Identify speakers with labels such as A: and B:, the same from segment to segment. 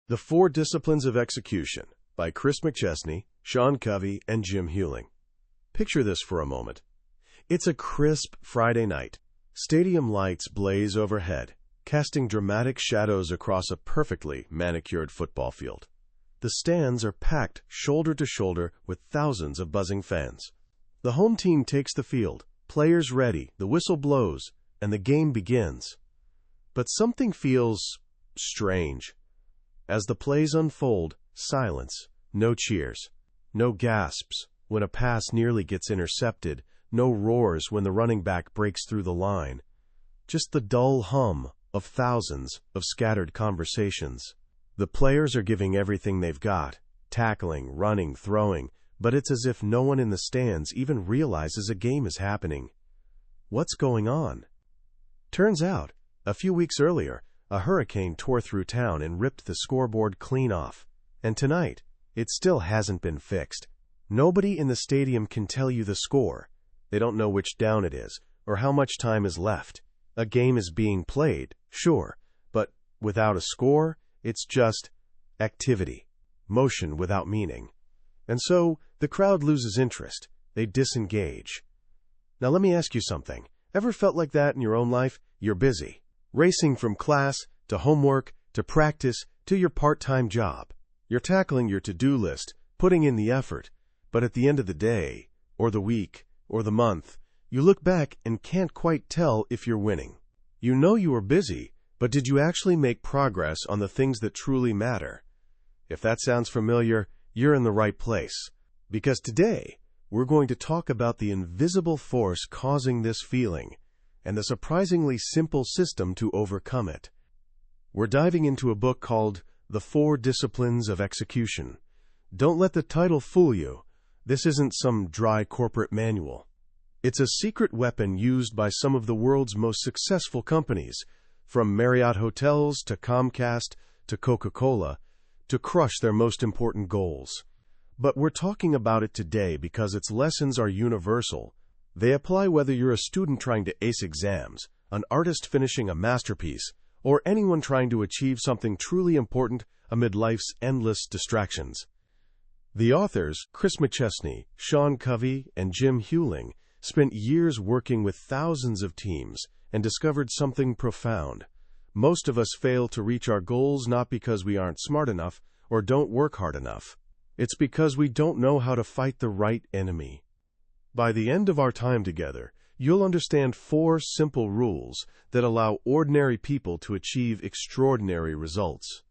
A: The Four Disciplines of Execution by Chris McChesney, Covey, and Jim Huling. Picture this for a moment. It's a crisp Friday night. Stadium lights blaze overhead, casting dramatic shadows across a perfectly manicured football field. The stands are packed shoulder to shoulder with thousands of buzzing fans. The home team takes the field, players ready, the whistle blows, and the game begins. But something feels strange. As the plays unfold, silence, no cheers, no gasps when a pass nearly gets intercepted, no roars when the running back breaks through the line, just the dull hum of thousands of scattered conversations. The players are giving everything they've got, tackling, running, throwing, but it's as if no one in the stands even realizes a game is happening. What's going on? Turns out, a few weeks earlier, a hurricane tore through town and ripped the scoreboard clean off. And tonight, it still hasn't been fixed. Nobody in the stadium can tell you the score. They don't know which down it is, or how much time is left. A game is being played, sure, but without a score, it's just activity, motion without meaning. And so, the crowd loses interest. They disengage. Now let me ask you something. Ever felt like that in your own life? You're busy. Racing from class, to homework, to practice, to your part-time job. You're tackling your to-do list, putting in the effort, but at the end of the day, or the week, or the month, you look back and can't quite tell if you're winning. You know you were busy, but did you actually make progress on the things that truly matter? If that sounds familiar, you're in the right place. Because today, we're going to talk about the invisible force causing this feeling, and the surprisingly simple system to overcome it. We're diving into a book called The Four Disciplines of Execution. Don't let the title fool you. This isn't some dry corporate manual. It's a secret weapon used by some of the world's most successful companies, from Marriott Hotels to Comcast to Coca-Cola, to crush their most important goals. But we're talking about it today because its lessons are universal. They apply whether you're a student trying to ace exams, an artist finishing a masterpiece, or anyone trying to achieve something truly important amid life's endless distractions. The authors, Chris McChesney, Covey, and Jim Huling, spent years working with thousands of teams and discovered something profound. Most of us fail to reach our goals not because we aren't smart enough or don't work hard enough. It's because we don't know how to fight the right enemy. By the end of our time together, you'll understand 4 simple rules that allow ordinary people to achieve extraordinary results.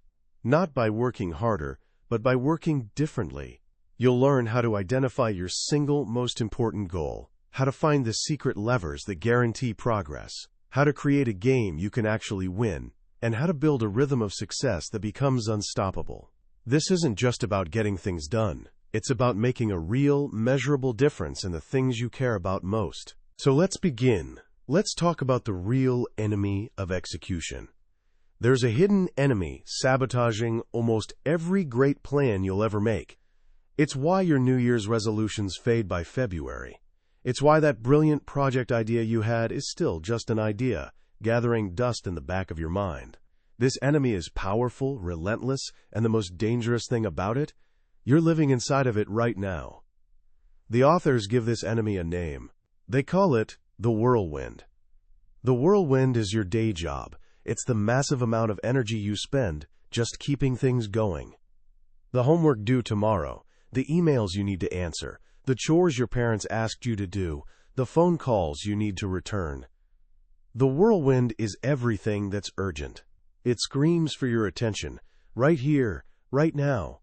A: Not by working harder, but by working differently. You'll learn how to identify your single most important goal, how to find the secret levers that guarantee progress, how to create a game you can actually win, and how to build a rhythm of success that becomes unstoppable. This isn't just about getting things done. It's about making a real, measurable difference in the things you care about most. So let's begin. Let's talk about the real enemy of execution. There's a hidden enemy sabotaging almost every great plan you'll ever make. It's why your New Year's resolutions fade by February. It's why that brilliant project idea you had is still just an idea, gathering dust in the back of your mind. This enemy is powerful, relentless, and the most dangerous thing about it, you're living inside of it right now. The authors give this enemy a name. They call it the whirlwind. The whirlwind is your day job. It's the massive amount of energy you spend just keeping things going. The homework due tomorrow, the emails you need to answer, the chores your parents asked you to do, the phone calls you need to return. The whirlwind is everything that's urgent. It screams for your attention, right here, right now.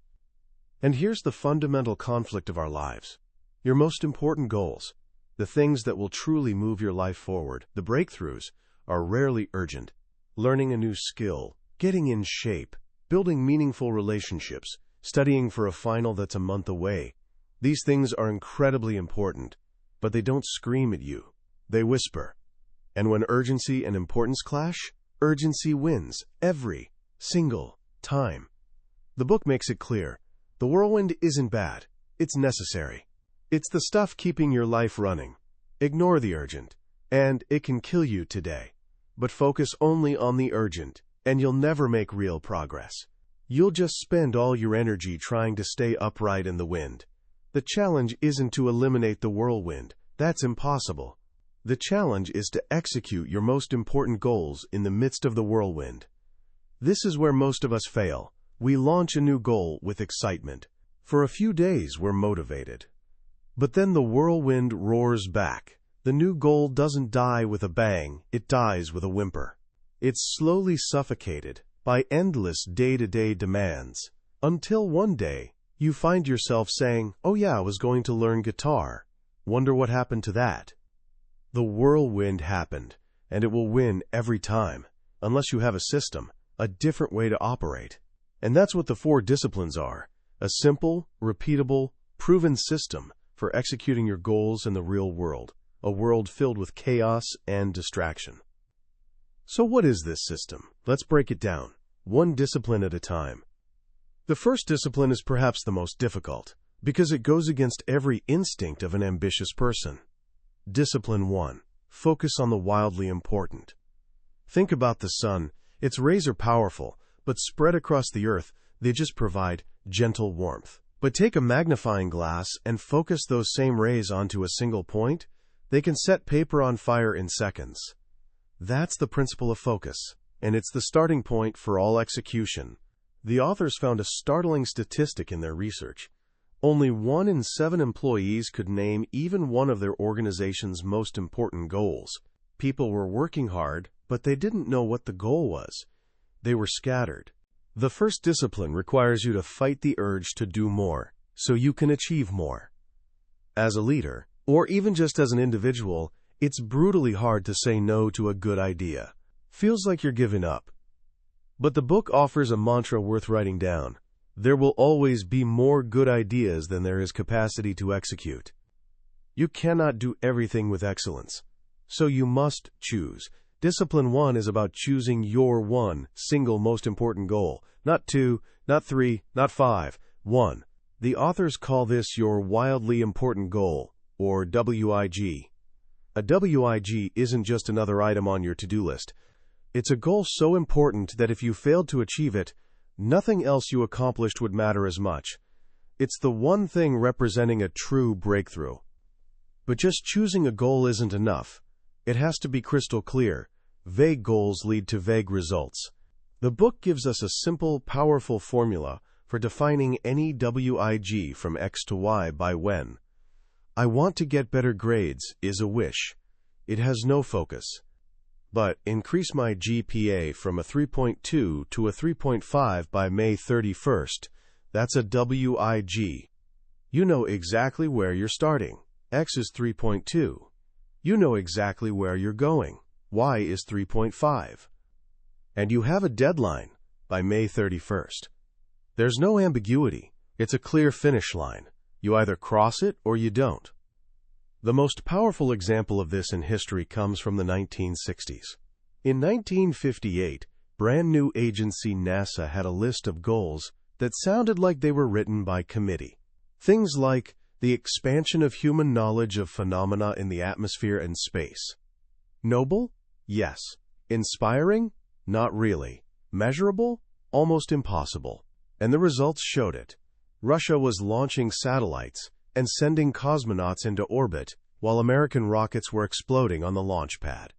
A: And here's the fundamental conflict of our lives. Your most important goals, the things that will truly move your life forward, the breakthroughs, are rarely urgent. Learning a new skill, getting in shape, building meaningful relationships, studying for a final that's a month away. These things are incredibly important, but they don't scream at you. They whisper. And when urgency and importance clash, urgency wins every single time. The book makes it clear. The whirlwind isn't bad. It's necessary. It's the stuff keeping your life running. Ignore the urgent, and it can kill you today. But focus only on the urgent, and you'll never make real progress. You'll just spend all your energy trying to stay upright in the wind. The challenge isn't to eliminate the whirlwind. That's impossible. The challenge is to execute your most important goals in the midst of the whirlwind. This is where most of us fail. We launch a new goal with excitement. For a few days, we're motivated. But then the whirlwind roars back. The new goal doesn't die with a bang, it dies with a whimper. It's slowly suffocated by endless day-to-day demands, until one day, you find yourself saying, "Oh yeah, I was going to learn guitar. Wonder what happened to that?" The whirlwind happened, and it will win every time, unless you have a system, a different way to operate. And that's what the 4 disciplines are: a simple, repeatable, proven system for executing your goals in the real world, a world filled with chaos and distraction. So what is this system? Let's break it down, one discipline at a time. The first discipline is perhaps the most difficult, because it goes against every instinct of an ambitious person. Discipline 1. Focus on the wildly important. Think about the sun. Its rays are powerful, but spread across the earth, they just provide gentle warmth. But take a magnifying glass and focus those same rays onto a single point, they can set paper on fire in seconds. That's the principle of focus, and it's the starting point for all execution. The authors found a startling statistic in their research. Only 1 in 7 employees could name even one of their organization's most important goals. People were working hard, but they didn't know what the goal was. They were scattered. The first discipline requires you to fight the urge to do more, so you can achieve more. As a leader, or even just as an individual, it's brutally hard to say no to a good idea. Feels like you're giving up. But the book offers a mantra worth writing down. There will always be more good ideas than there is capacity to execute. You cannot do everything with excellence, so you must choose. Discipline 1 is about choosing your one single most important goal. Not 2, not 3, not 5, 1. The authors call this your wildly important goal, or WIG. A WIG isn't just another item on your to-do list. It's a goal so important that if you failed to achieve it, nothing else you accomplished would matter as much. It's the one thing representing a true breakthrough. But just choosing a goal isn't enough. It has to be crystal clear. Vague goals lead to vague results. The book gives us a simple, powerful formula for defining any WIG from X to Y by when. I want to get better grades is a wish. It has no focus. But increase my GPA from a 3.2 to a 3.5 by May 31st. That's a WIG. You know exactly where you're starting. X is 3.2. You know exactly where you're going. Y is 3.5. And you have a deadline by May 31st. There's no ambiguity. It's a clear finish line. You either cross it or you don't. The most powerful example of this in history comes from the 1960s. In 1958, brand new agency NASA had a list of goals that sounded like they were written by committee. Things like the expansion of human knowledge of phenomena in the atmosphere and space. Noble? Yes. Inspiring? Not really. Measurable? Almost impossible. And the results showed it. Russia was launching satellites and sending cosmonauts into orbit, while American rockets were exploding on the launch pad.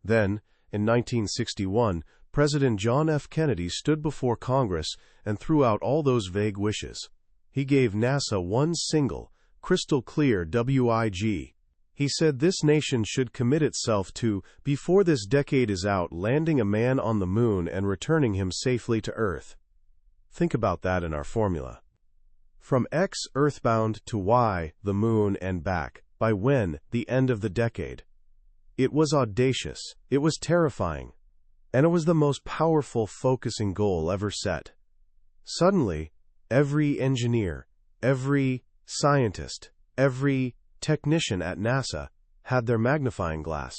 A: Then, in 1961, President John F. Kennedy stood before Congress and threw out all those vague wishes. He gave NASA one single, crystal-clear WIG. He said this nation should commit itself to, before this decade is out, landing a man on the moon and returning him safely to Earth. Think about that in our formula. From X, earthbound, to Y, the moon, and back, by when, the end of the decade. It was audacious, it was terrifying, and it was the most powerful focusing goal ever set. Suddenly, every engineer, every scientist, every technician at NASA had their magnifying glass.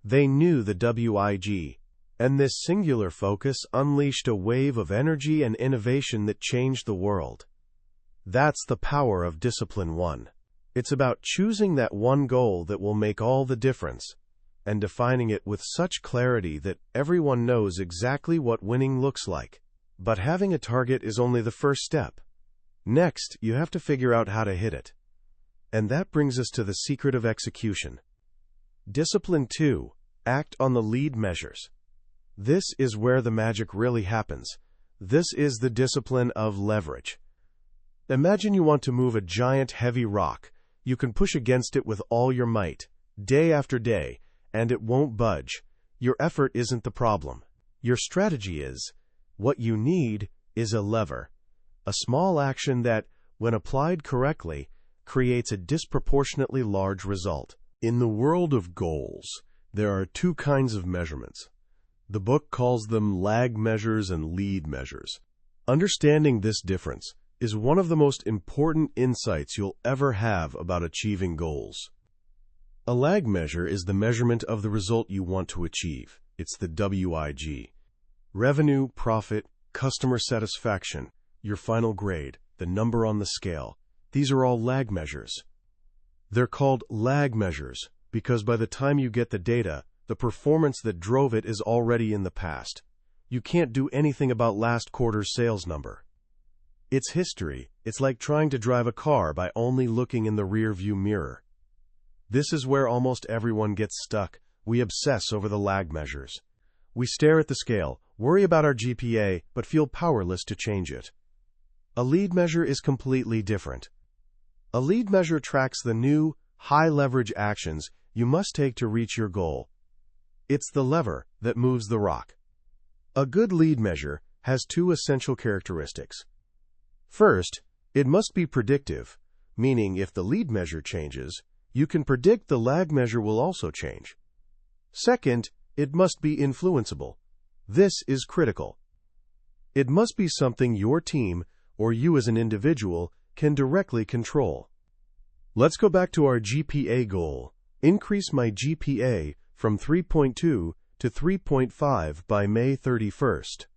A: They knew the WIG, and this singular focus unleashed a wave of energy and innovation that changed the world. That's the power of Discipline 1. It's about choosing that one goal that will make all the difference, and defining it with such clarity that everyone knows exactly what winning looks like. But having a target is only the first step. Next, you have to figure out how to hit it. And that brings us to the secret of execution. Discipline 2. Act on the lead measures. This is where the magic really happens. This is the discipline of leverage. Imagine you want to move a giant heavy rock. You can push against it with all your might, day after day, and it won't budge. Your effort isn't the problem. Your strategy is. What you need is a lever. A small action that, when applied correctly, creates a disproportionately large result. In the world of goals, there are two kinds of measurements. The book calls them lag measures and lead measures. Understanding this difference is one of the most important insights you'll ever have about achieving goals. A lag measure is the measurement of the result you want to achieve. It's the WIG. Revenue, profit, customer satisfaction, your final grade, the number on the scale. These are all lag measures. They're called lag measures because by the time you get the data, the performance that drove it is already in the past. You can't do anything about last quarter's sales number. It's history. It's like trying to drive a car by only looking in the rear-view mirror. This is where almost everyone gets stuck. We obsess over the lag measures. We stare at the scale, worry about our GPA, but feel powerless to change it. A lead measure is completely different. A lead measure tracks the new, high-leverage actions you must take to reach your goal. It's the lever that moves the rock. A good lead measure has two essential characteristics. First, it must be predictive, meaning if the lead measure changes, you can predict the lag measure will also change. Second, it must be influenceable. This is critical. It must be something your team, or you as an individual, can directly control. Let's go back to our GPA goal. Increase my GPA from 3.2 to 3.5 by May 31st.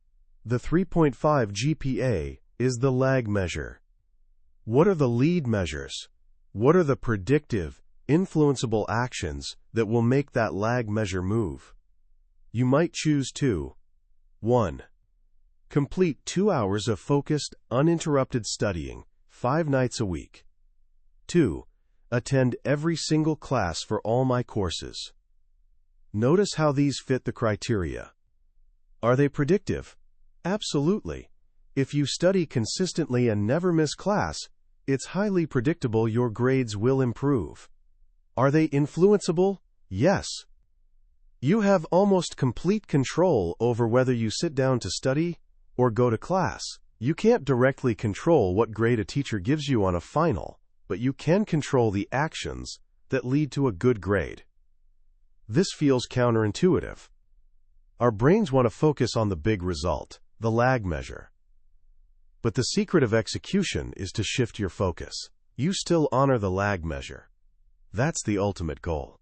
A: The 3.5 GPA is the lag measure. What are the lead measures? What are the predictive, influenceable actions that will make that lag measure move? You might choose to 1. Complete 2 hours of focused, uninterrupted studying, 5 nights a week. 2. Attend every single class for all my courses. Notice how these fit the criteria. Are they predictive? Absolutely. If you study consistently and never miss class, it's highly predictable your grades will improve. Are they influenceable? Yes. You have almost complete control over whether you sit down to study or go to class. You can't directly control what grade a teacher gives you on a final, but you can control the actions that lead to a good grade. This feels counterintuitive. Our brains want to focus on the big result, the lag measure. But the secret of execution is to shift your focus. You still honor the lag measure. That's the ultimate goal.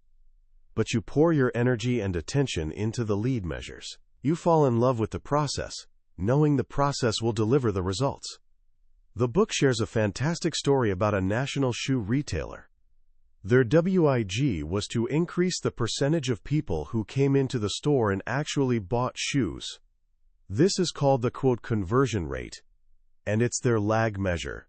A: But you pour your energy and attention into the lead measures. You fall in love with the process, knowing the process will deliver the results. The book shares a fantastic story about a national shoe retailer. Their WIG was to increase the percentage of people who came into the store and actually bought shoes. This is called the quote conversion rate, and it's their lag measure.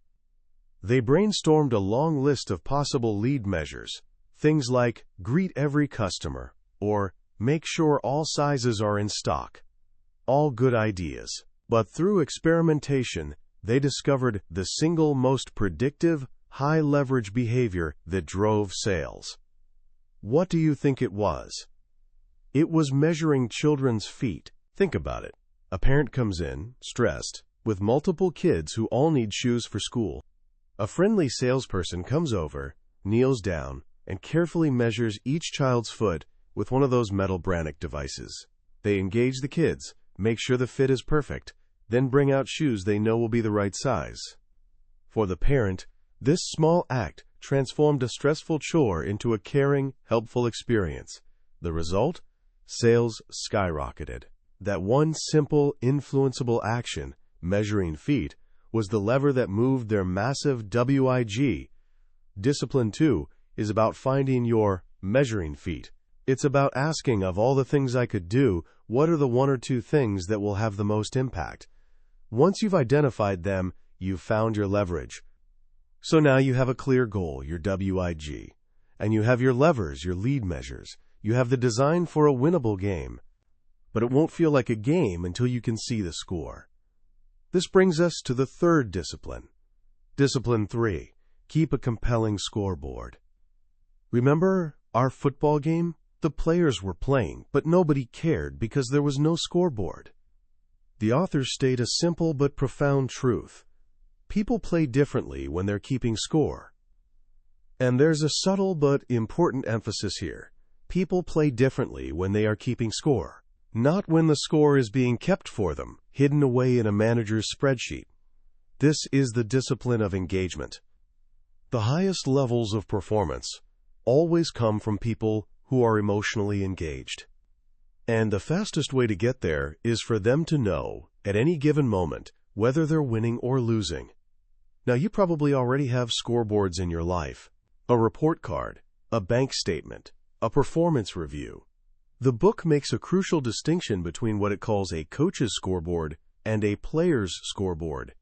A: They brainstormed a long list of possible lead measures, things like greet every customer or make sure all sizes are in stock. All good ideas. But through experimentation, they discovered the single most predictive, high-leverage behavior that drove sales. What do you think it was? It was measuring children's feet. Think about it. A parent comes in, stressed, with multiple kids who all need shoes for school. A friendly salesperson comes over, kneels down, and carefully measures each child's foot with one of those metal Brannick devices. They engage the kids, make sure the fit is perfect, then bring out shoes they know will be the right size. For the parent, this small act transformed a stressful chore into a caring, helpful experience. The result? Sales skyrocketed. That one simple, influenceable action, measuring feet, was the lever that moved their massive WIG. Discipline 2 is about finding your measuring feet. It's about asking, of all the things I could do, what are the 1 or 2 things that will have the most impact? Once you've identified them, you've found your leverage. So now you have a clear goal, your WIG, and you have your levers, your lead measures. You have the design for a winnable game, but it won't feel like a game until you can see the score. This brings us to the third discipline. Discipline 3, keep a compelling scoreboard. Remember our football game? The players were playing, but nobody cared because there was no scoreboard. The authors state a simple but profound truth. People play differently when they're keeping score. And there's a subtle but important emphasis here. People play differently when they are keeping score, not when the score is being kept for them, hidden away in a manager's spreadsheet. This is the discipline of engagement. The highest levels of performance always come from people who are emotionally engaged. And the fastest way to get there is for them to know, at any given moment, whether they're winning or losing. Now, you probably already have scoreboards in your life. A report card, a bank statement, a performance review. The book makes a crucial distinction between what it calls a coach's scoreboard and a player's scoreboard.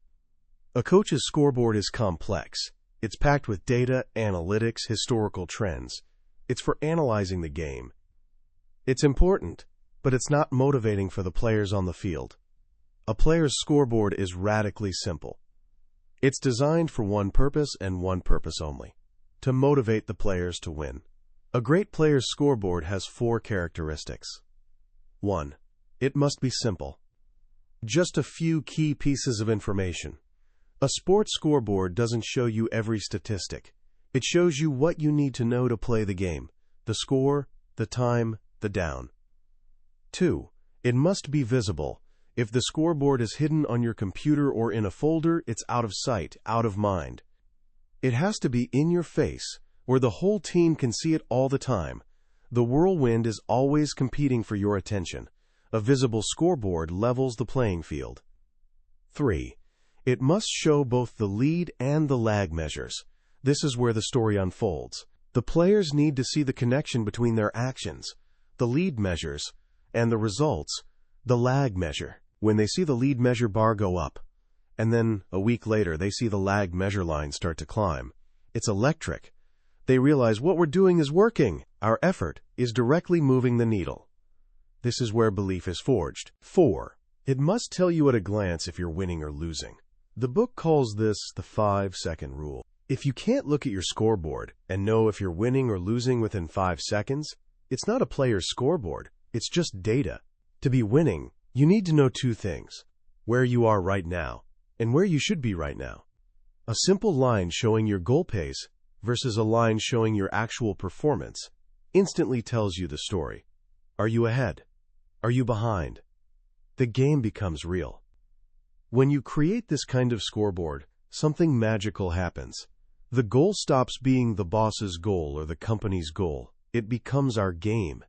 A: A coach's scoreboard is complex. It's packed with data, analytics, historical trends. It's for analyzing the game. It's important, but it's not motivating for the players on the field. A player's scoreboard is radically simple. It's designed for one purpose and one purpose only: to motivate the players to win. A great player's scoreboard has 4 characteristics. 1. It must be simple. Just a few key pieces of information. A sports scoreboard doesn't show you every statistic. It shows you what you need to know to play the game: the score, the time, the down. 2. It must be visible. If the scoreboard is hidden on your computer or in a folder, it's out of sight, out of mind. It has to be in your face, where the whole team can see it all the time. The whirlwind is always competing for your attention. A visible scoreboard levels the playing field. 3. It must show both the lead and the lag measures. This is where the story unfolds. The players need to see the connection between their actions, the lead measures, and the results, the lag measure. When they see the lead measure bar go up, and then a week later they see the lag measure line start to climb, it's electric. They realize what we're doing is working. Our effort is directly moving the needle. This is where belief is forged. 4. It must tell you at a glance if you're winning or losing. The book calls this the 5-second rule. If you can't look at your scoreboard and know if you're winning or losing within 5 seconds, it's not a player's scoreboard. It's just data. To be winning, you need to know 2 things: where you are right now and where you should be right now. A simple line showing your goal pace versus a line showing your actual performance instantly tells you the story. Are you ahead? Are you behind? The game becomes real. When you create this kind of scoreboard, something magical happens. The goal stops being the boss's goal or the company's goal. It becomes our game.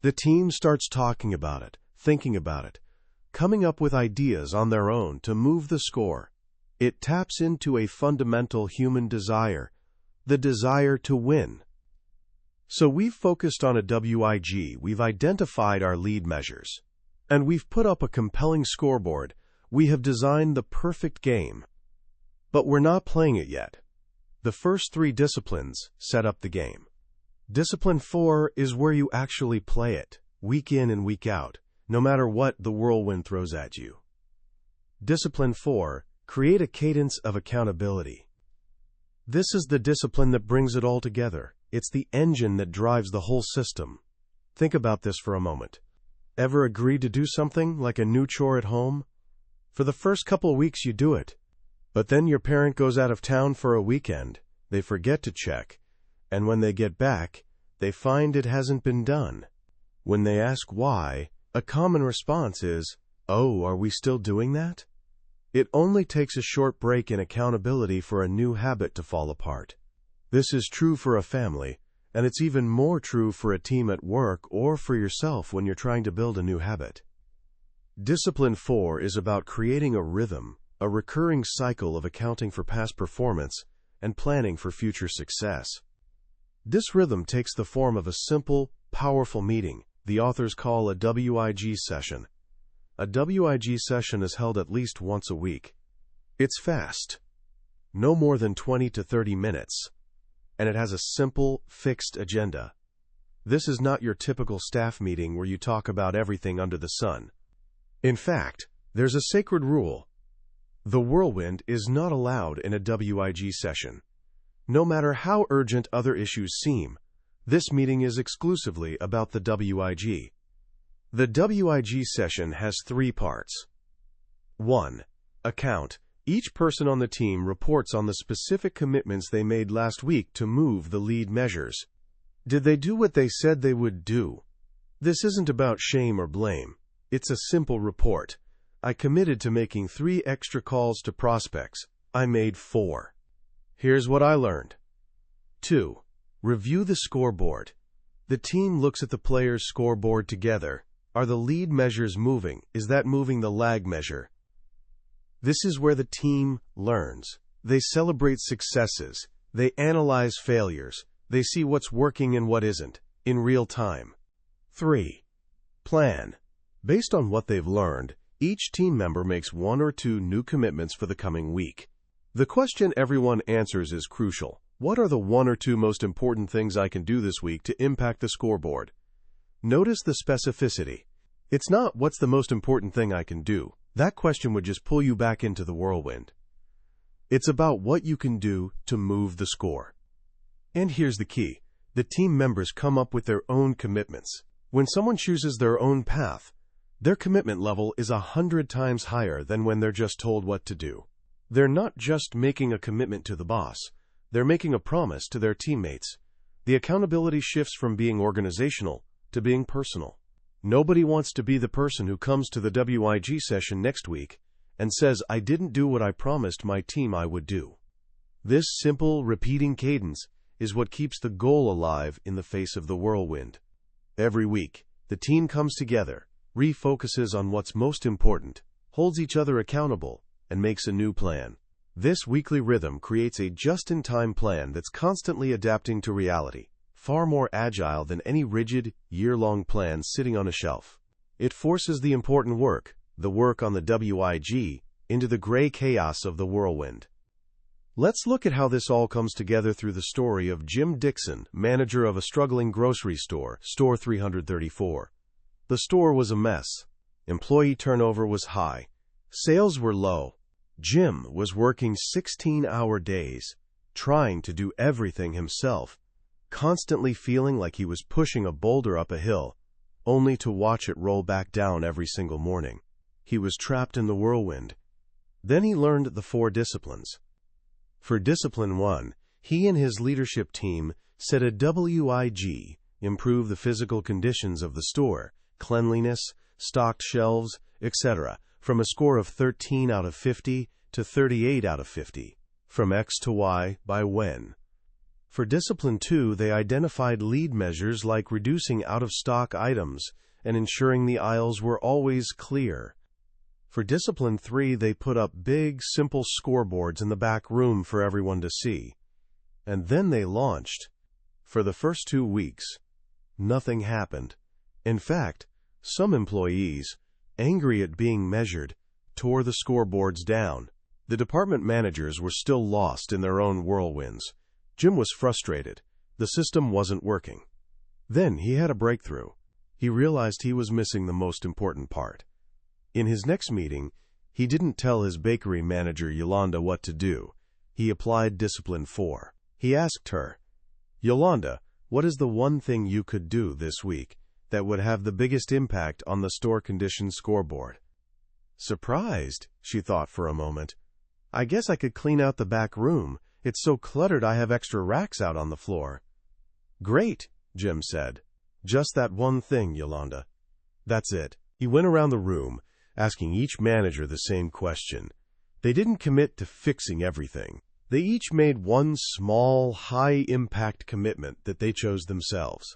A: The team starts talking about it, thinking about it, coming up with ideas on their own to move the score. It taps into a fundamental human desire, the desire to win. So we've focused on a WIG, we've identified our lead measures, and we've put up a compelling scoreboard. We have designed the perfect game. But we're not playing it yet. The first 3 disciplines set up the game. Discipline 4 is where you actually play it, week in and week out, no matter what the whirlwind throws at you. Discipline 4, create a cadence of accountability. This is the discipline that brings it all together. It's the engine that drives the whole system. Think about this for a moment. Ever agreed to do something like a new chore at home? For the first couple weeks you do it. But then your parent goes out of town for a weekend. They forget to check. And when they get back, they find it hasn't been done. When they ask why, a common response is, "Oh, are we still doing that?" It only takes a short break in accountability for a new habit to fall apart. This is true for a family, and it's even more true for a team at work or for yourself when you're trying to build a new habit. Discipline 4 is about creating a rhythm, a recurring cycle of accounting for past performance and planning for future success. This rhythm takes the form of a simple, powerful meeting the authors call a WIG session. A WIG session is held at least once a week. It's fast, no more than 20 to 30 minutes, and it has a simple, fixed agenda. This is not your typical staff meeting where you talk about everything under the sun. In fact, there's a sacred rule. The whirlwind is not allowed in a WIG session. No matter how urgent other issues seem, this meeting is exclusively about the WIG. The WIG session has 3 parts. 1. Account. Each person on the team reports on the specific commitments they made last week to move the lead measures. Did they do what they said they would do? This isn't about shame or blame. It's a simple report. I committed to making 3 extra calls to prospects. I made 4. Here's what I learned. 2. Review the scoreboard. The team looks at the players' scoreboard together. Are the lead measures moving? Is that moving the lag measure? This is where the team learns. They celebrate successes. They analyze failures. They see what's working and what isn't, in real time. 3. Plan. Based on what they've learned, each team member makes 1 or 2 new commitments for the coming week. The question everyone answers is crucial. What are the 1 or 2 most important things I can do this week to impact the scoreboard? Notice the specificity. It's not what's the most important thing I can do. That question would just pull you back into the whirlwind. It's about what you can do to move the score. And here's the key. The team members come up with their own commitments. When someone chooses their own path, their commitment level is 100 times higher than when they're just told what to do. They're not just making a commitment to the boss. They're making a promise to their teammates. The accountability shifts from being organizational to being personal. Nobody wants to be the person who comes to the WIG session next week and says, I didn't do what I promised my team I would do. This simple, repeating cadence is what keeps the goal alive in the face of the whirlwind. Every week, the team comes together, refocuses on what's most important, holds each other accountable, and makes a new plan. This weekly rhythm creates a just-in-time plan that's constantly adapting to reality, far more agile than any rigid, year-long plan sitting on a shelf. It forces the important work, the work on the WIG, into the gray chaos of the whirlwind. Let's look at how this all comes together through the story of Jim Dixon, manager of a struggling grocery store, Store 334. The store was a mess. Employee turnover was high. Sales were low. Jim was working 16-hour days, trying to do everything himself, constantly feeling like he was pushing a boulder up a hill, only to watch it roll back down every single morning. He was trapped in the whirlwind. Then he learned the 4 disciplines. For Discipline 1, he and his leadership team set a WIG, improve the physical conditions of the store, cleanliness, stocked shelves, etc., from a score of 13 out of 50 to 38 out of 50, from X to Y by when. For Discipline 2, they identified lead measures like reducing out-of-stock items and ensuring the aisles were always clear. For Discipline 3, they put up big, simple scoreboards in the back room for everyone to see. And then they launched. For the first 2 weeks, nothing happened. In fact, some employees, angry at being measured, tore the scoreboards down. The department managers were still lost in their own whirlwinds. Jim was frustrated. The system wasn't working. Then he had a breakthrough. He realized he was missing the most important part. In his next meeting, he didn't tell his bakery manager Yolanda what to do. He applied Discipline 4. He asked her, Yolanda, what is the one thing you could do this week that would have the biggest impact on the store condition scoreboard? Surprised, she thought for a moment. I guess I could clean out the back room. It's so cluttered I have extra racks out on the floor. Great, Jim said. Just that one thing, Yolanda. That's it. He went around the room, asking each manager the same question. They didn't commit to fixing everything. They each made one small, high-impact commitment that they chose themselves.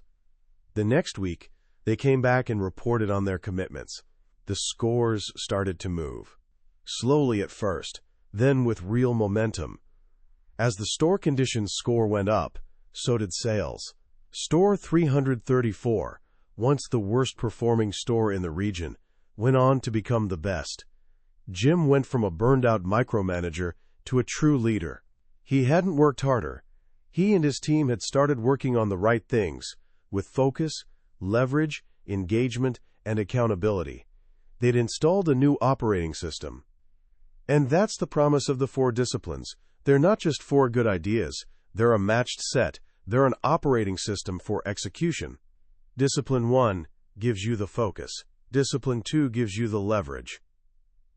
A: The next week, they came back and reported on their commitments. The scores started to move. Slowly at first, then with real momentum. As the store conditions score went up, so did sales. Store 334, once the worst-performing store in the region, went on to become the best. Jim went from a burned-out micromanager to a true leader. He hadn't worked harder. He and his team had started working on the right things, with focus, leverage, engagement, and accountability. They'd installed a new operating system. And that's the promise of the 4 disciplines. They're not just 4 good ideas. They're a matched set. They're an operating system for execution. Discipline 1 gives you the focus. Discipline 2 gives you the leverage.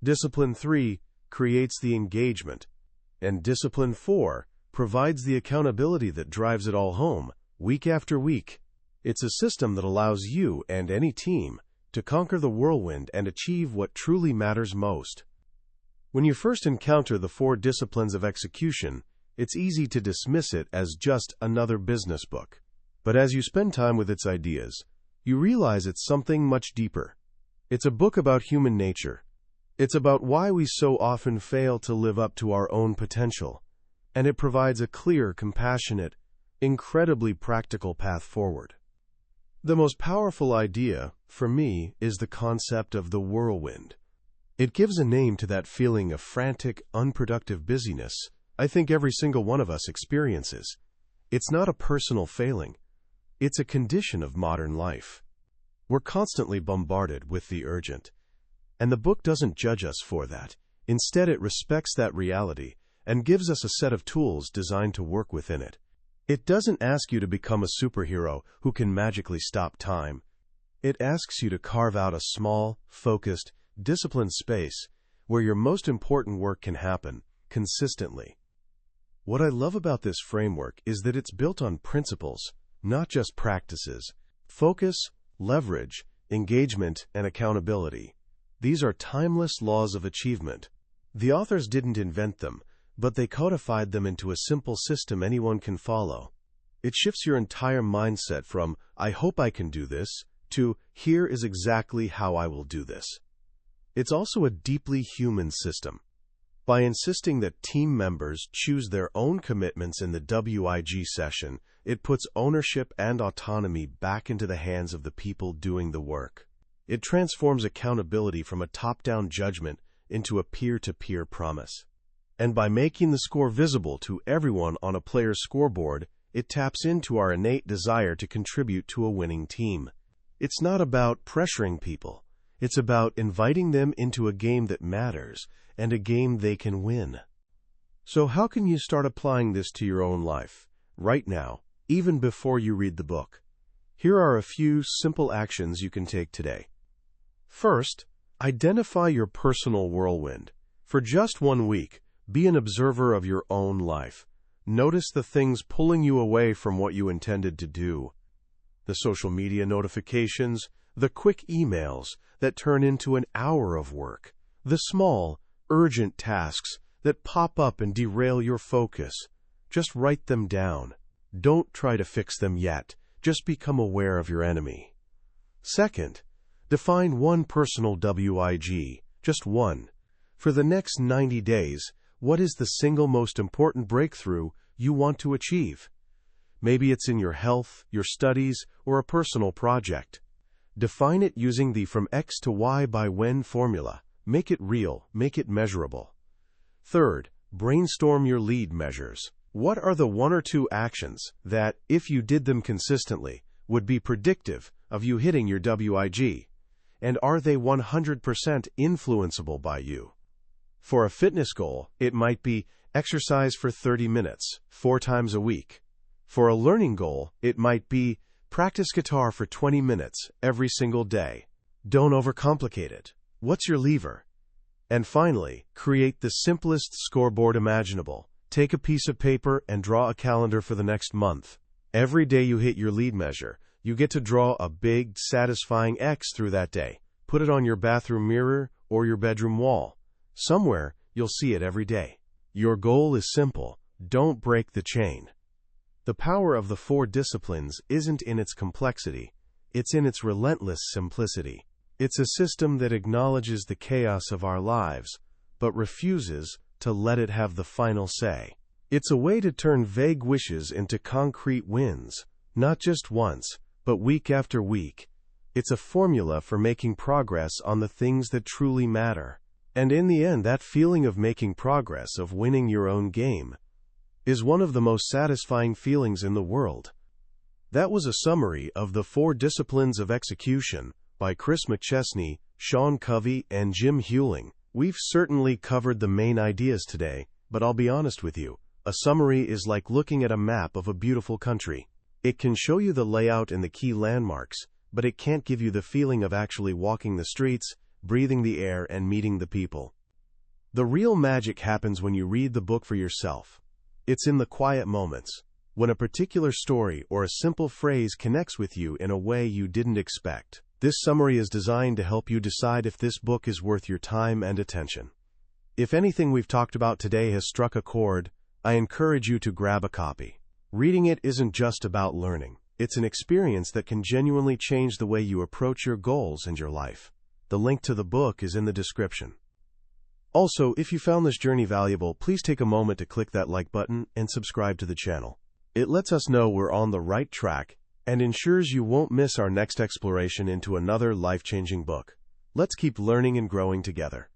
A: Discipline 3 creates the engagement. And Discipline 4 provides the accountability that drives it all home, week after week. It's a system that allows you and any team to conquer the whirlwind and achieve what truly matters most. When you first encounter the 4 disciplines of execution, it's easy to dismiss it as just another business book. But as you spend time with its ideas, you realize it's something much deeper. It's a book about human nature. It's about why we so often fail to live up to our own potential. And it provides a clear, compassionate, incredibly practical path forward. The most powerful idea, for me, is the concept of the whirlwind. It gives a name to that feeling of frantic, unproductive busyness I think every single one of us experiences. It's not a personal failing. It's a condition of modern life. We're constantly bombarded with the urgent. And the book doesn't judge us for that. Instead, it respects that reality and gives us a set of tools designed to work within it. It doesn't ask you to become a superhero who can magically stop time. It asks you to carve out a small, focused, disciplined space where your most important work can happen, consistently. What I love about this framework is that it's built on principles, not just practices. Focus, leverage, engagement, and accountability. These are timeless laws of achievement. The authors didn't invent them, but they codified them into a simple system anyone can follow. It shifts your entire mindset from, "I hope I can do this," to, "Here is exactly how I will do this." It's also a deeply human system. By insisting that team members choose their own commitments in the WIG session, it puts ownership and autonomy back into the hands of the people doing the work. It transforms accountability from a top-down judgment into a peer-to-peer promise. And by making the score visible to everyone on a player's scoreboard, it taps into our innate desire to contribute to a winning team. It's not about pressuring people. It's about inviting them into a game that matters and a game they can win. So how can you start applying this to your own life, right now, even before you read the book? Here are a few simple actions you can take today. First, identify your personal whirlwind. For just 1 week, be an observer of your own life. Notice the things pulling you away from what you intended to do. The social media notifications, the quick emails that turn into an hour of work, the small, urgent tasks that pop up and derail your focus. Just write them down. Don't try to fix them yet. Just become aware of your enemy. Second, define one personal WIG, just one. For the next 90 days, what is the single most important breakthrough you want to achieve? Maybe it's in your health, your studies, or a personal project. Define it using the from X to Y by when formula. Make it real, make it measurable. Third, brainstorm your lead measures. What are the 1 or 2 actions that, if you did them consistently, would be predictive of you hitting your WIG? And are they 100% influenceable by you? For a fitness goal, it might be exercise for 30 minutes, 4 times a week. For a learning goal, it might be practice guitar for 20 minutes every single day. Don't overcomplicate it. What's your lever? And finally, create the simplest scoreboard imaginable. Take a piece of paper and draw a calendar for the next month. Every day you hit your lead measure, you get to draw a big, satisfying X through that day. Put it on your bathroom mirror or your bedroom wall. Somewhere, you'll see it every day. Your goal is simple. Don't break the chain. The power of the 4 disciplines isn't in its complexity. It's in its relentless simplicity. It's a system that acknowledges the chaos of our lives, but refuses to let it have the final say. It's a way to turn vague wishes into concrete wins, not just once, but week after week. It's a formula for making progress on the things that truly matter. And in the end, that feeling of making progress, of winning your own game, is one of the most satisfying feelings in the world. That was a summary of the 4 Disciplines of Execution by Chris McChesney, Sean Covey, and Jim Huling. We've certainly covered the main ideas today, but I'll be honest with you, a summary is like looking at a map of a beautiful country. It can show you the layout and the key landmarks, but it can't give you the feeling of actually walking the streets, breathing the air, and meeting the people. The real magic happens when you read the book for yourself. It's in the quiet moments, when a particular story or a simple phrase connects with you in a way you didn't expect. This summary is designed to help you decide if this book is worth your time and attention. If anything we've talked about today has struck a chord, I encourage you to grab a copy. Reading it isn't just about learning. It's an experience that can genuinely change the way you approach your goals and your life. The link to the book is in the description. Also, if you found this journey valuable, please take a moment to click that like button and subscribe to the channel. It lets us know we're on the right track and ensures you won't miss our next exploration into another life-changing book. Let's keep learning and growing together.